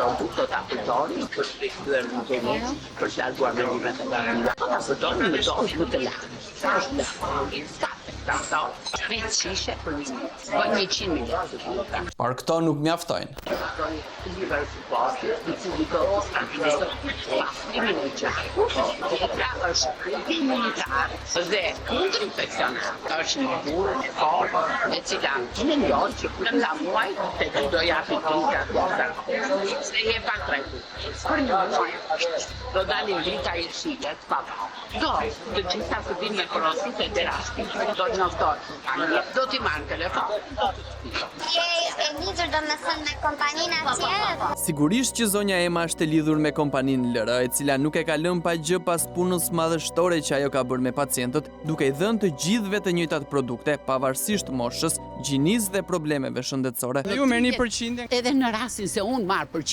produkt do ta përdorni për të rikthyer në kemi, për të larguar mendimet e gatë. Do ta përdorni në dozë më të lartë. Sa është shishe për një, bën 100 milionë. Por këto nuk mjaftojnë. Dhe kundër infeksionat është një burë e fortë e cila mendon që në muaj të do japi drita se je pak trajtu. Për një muaj do dalin drita e shitet pa. Do të gjitha të vinë me porosit e terasti, do të njoftojnë, do t'i marrë telefon. Je e lidhur domethënë me kompaninë atje? Sigurisht që zonja Ema është e lidhur me kompaninë LR, e cila nuk e ka lënë pa gjë pas punës madhështore që ajo ka bërë me pacientët, duke i dhënë të gjithëve të njëjtat produkte, pavarësisht moshës, gjinisë dhe problemeve shëndetësore. Ju merrni përqindje? Edhe në rastin se unë marr përqindje